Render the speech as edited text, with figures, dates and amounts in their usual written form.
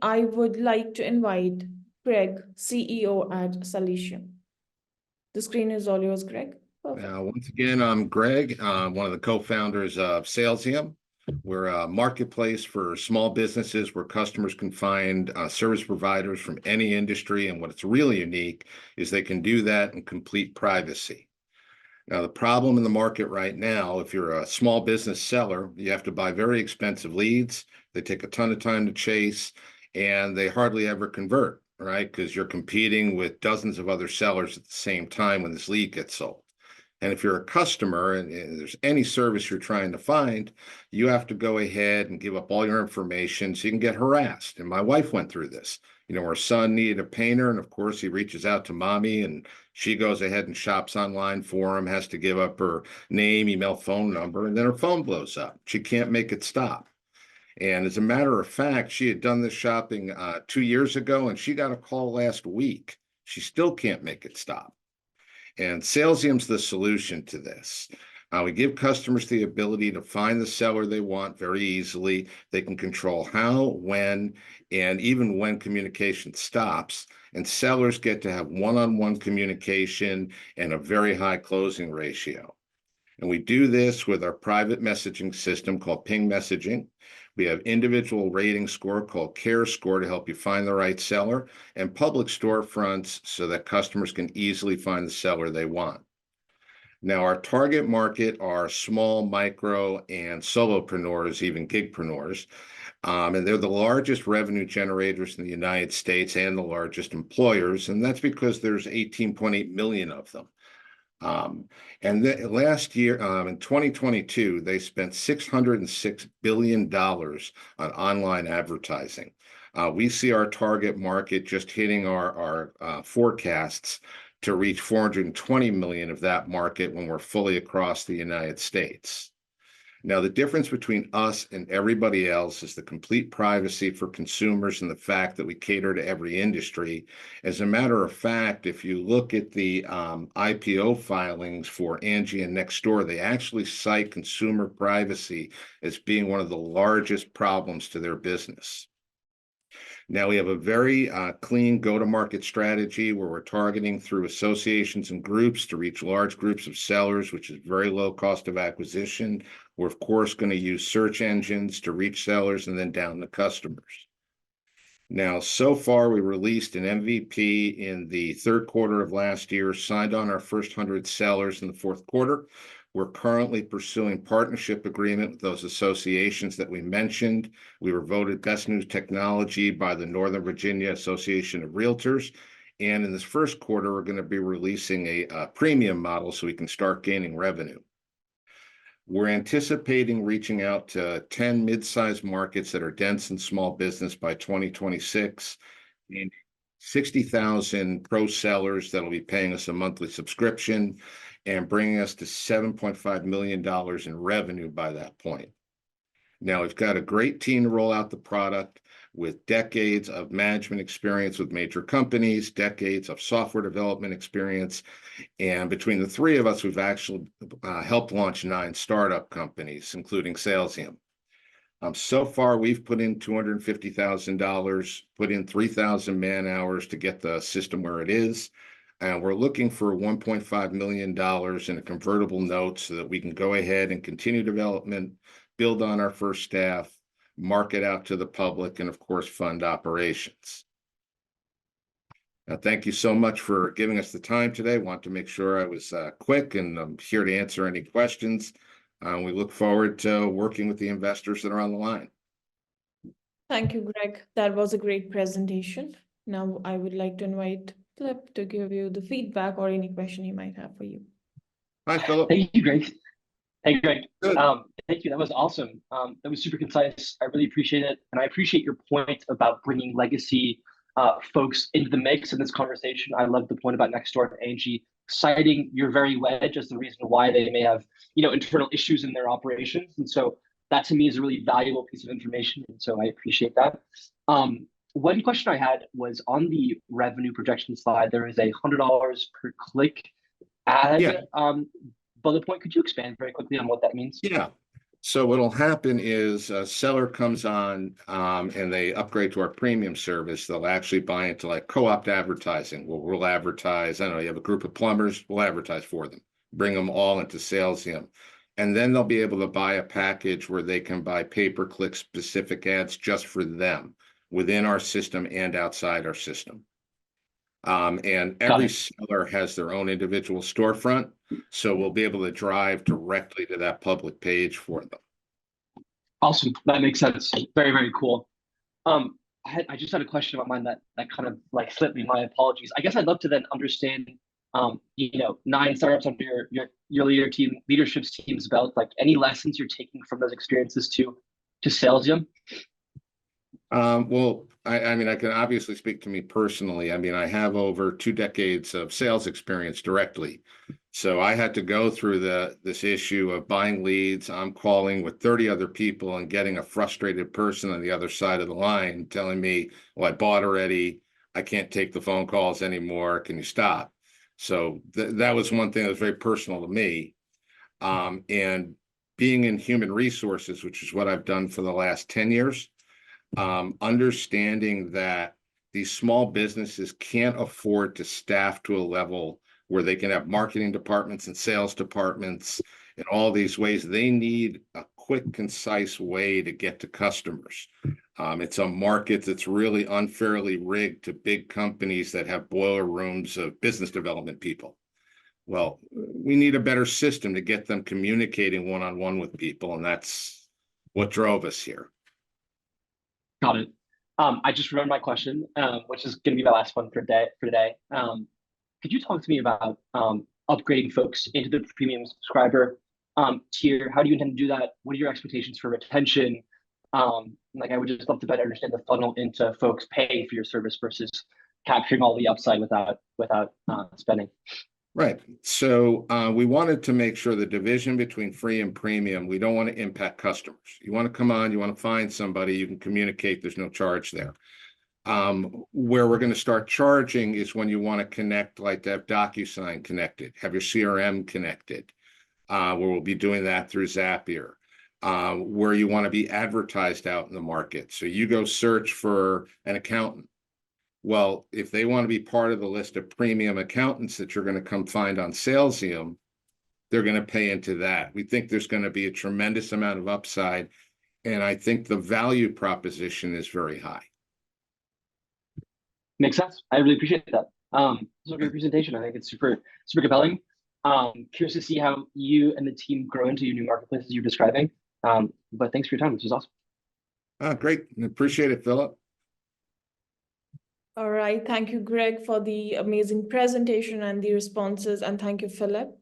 I would like to invite Greg, CEO at Salesium. The screen is all yours, Greg. Perfect. Once again, I'm Greg, one of the co-founders of Salesium. We're a marketplace for small businesses where customers can find service providers from any industry. And what's really unique is they can do that in complete privacy. Now, the problem in the market right now, if you're a small business seller, you have to buy very expensive leads. They take a ton of time to chase, and they hardly ever convert, right? Because you're competing with dozens of other sellers at the same time when this lead gets sold. And if you're a customer and there's any service you're trying to find, you have to go ahead and give up all your information so you can get harassed. And my wife went through this. Her son needed a painter, and of course, he reaches out to mommy, and she goes ahead and shops online for him, has to give up her name, email, phone number, and then her phone blows up. She can't make it stop. And as a matter of fact, she had done this shopping 2 years ago, and she got a call last week. She still can't make it stop. And Salesium's the solution to this. We give customers the ability to find the seller they want very easily. They can control how, when, and even when communication stops. And sellers get to have one-on-one communication and a very high closing ratio. And we do this with our private messaging system called ping messaging. We have individual rating score called Care Score to help you find the right seller, and public storefronts so that customers can easily find the seller they want. Now, our target market are small, micro, and solopreneurs, even gigpreneurs. And they're the largest revenue generators in the United States and the largest employers. And that's because there's 18.8 million of them. Last year, in 2022, they spent $606 billion on online advertising. We see our target market just hitting our forecasts to reach 420 million of that market when we're fully across the United States. Now, the difference between us and everybody else is the complete privacy for consumers and the fact that we cater to every industry. As a matter of fact, if you look at the IPO filings for Angie and Nextdoor, they actually cite consumer privacy as being one of the largest problems to their business. Now, we have a very clean go-to-market strategy where we're targeting through associations and groups to reach large groups of sellers, which is very low cost of acquisition. We're, of course, going to use search engines to reach sellers and then down to customers. Now, so far, we released an MVP in the third quarter of last year, signed on our first 100 sellers in the fourth quarter. We're currently pursuing partnership agreement with those associations that we mentioned. We were voted Best News Technology by the Northern Virginia Association of Realtors. And in this first quarter, we're going to be releasing a premium model so we can start gaining revenue. We're anticipating reaching out to 10 mid-sized markets that are dense and small business by 2026, and 60,000 pro sellers that'll be paying us a monthly subscription and bringing us to $7.5 million in revenue by that point. Now, we've got a great team to roll out the product with decades of management experience with major companies, decades of software development experience. And between the three of us, we've actually helped launch 9 startup companies, including Salesium. So far, we've put in $250,000, put in 3,000 man hours to get the system where it is. And we're looking for $1.5 million in a convertible note so that we can go ahead and continue development, build on our first staff, market out to the public, and of course, fund operations. Now, thank you so much for giving us the time today. I want to make sure I was quick, and I'm here to answer any questions. We look forward to working with the investors that are on the line. Thank you, Greg. That was a great presentation. Now, I would like to invite Philip to give you the feedback or any question he might have for you. Hi, Philip. Thank you, Greg. Hey, Greg. Good. Thank you. That was awesome. That was super concise. I really appreciate it. And I appreciate your point about bringing legacy folks into the mix in this conversation. I love the point about Nextdoor and Angie, citing your very wedge as the reason why they may have, internal issues in their operations. And so that to me is a really valuable piece of information. And so I appreciate that. One question I had was on the revenue projection slide, there is a $100 per click ad bullet point. Could you expand very quickly on what that means? Yeah. So what'll happen is a seller comes on and they upgrade to our premium service. They'll actually buy into like co-op advertising. We'll advertise. I don't know, you have a group of plumbers, we'll advertise for them, bring them all into Salesium. And then they'll be able to buy a package where they can buy pay-per-click specific ads just for them within our system and outside our system. And Got every it. seller has their own individual storefront. So we'll be able to drive directly to that public page for them. Awesome. That makes sense. Very, very cool. I just had a question about mine that kind of like slipped me. My apologies. I guess I'd love to then understand, 9 startups under your leadership team's belt. Like any lessons you're taking from those experiences to Salesium? Well, I mean, I can obviously speak to me personally. I mean, I have over 2 decades of sales experience directly. So I had to go through this issue of buying leads. I'm calling with 30 other people and getting a frustrated person on the other side of the line telling me, well, I bought already. I can't take the phone calls anymore. Can you stop? So that was one thing that was very personal to me. And being in human resources, which is what I've done for the last 10 years, understanding that these small businesses can't afford to staff to a level where they can have marketing departments and sales departments in all these ways. They need a quick, concise way to get to customers. It's a market that's really unfairly rigged to big companies that have boiler rooms of business development people. Well, we need a better system to get them communicating one-on-one with people, and that's what drove us here. Got it. I just remembered my question, which is going to be my last one for today. Could you talk to me about upgrading folks into the premium subscriber tier? How do you intend to do that? What are your expectations for retention? Like, I would just love to better understand the funnel into folks paying for your service versus capturing all the upside without spending. Right. So we wanted to make sure the division between free and premium, we don't want to impact customers. You want to come on, you want to find somebody, you can communicate, there's no charge there. Where we're going to start charging is when you want to connect, like to have DocuSign connected, have your CRM connected, where we'll be doing that through Zapier, where you want to be advertised out in the market. So you go search for an accountant. Well, if they want to be part of the list of premium accountants that you're going to come find on Salesium, they're going to pay into that. We think there's going to be a tremendous amount of upside, and I think the value proposition is very high. Makes sense. I really appreciate that. This was a great presentation. I think it's super, super compelling. Curious to see how you and the team grow into your new marketplaces you're describing. But thanks for your time. This was awesome. Great. Appreciate it, Philip. All right. Thank you, Greg, for the amazing presentation and the responses. And thank you, Philip.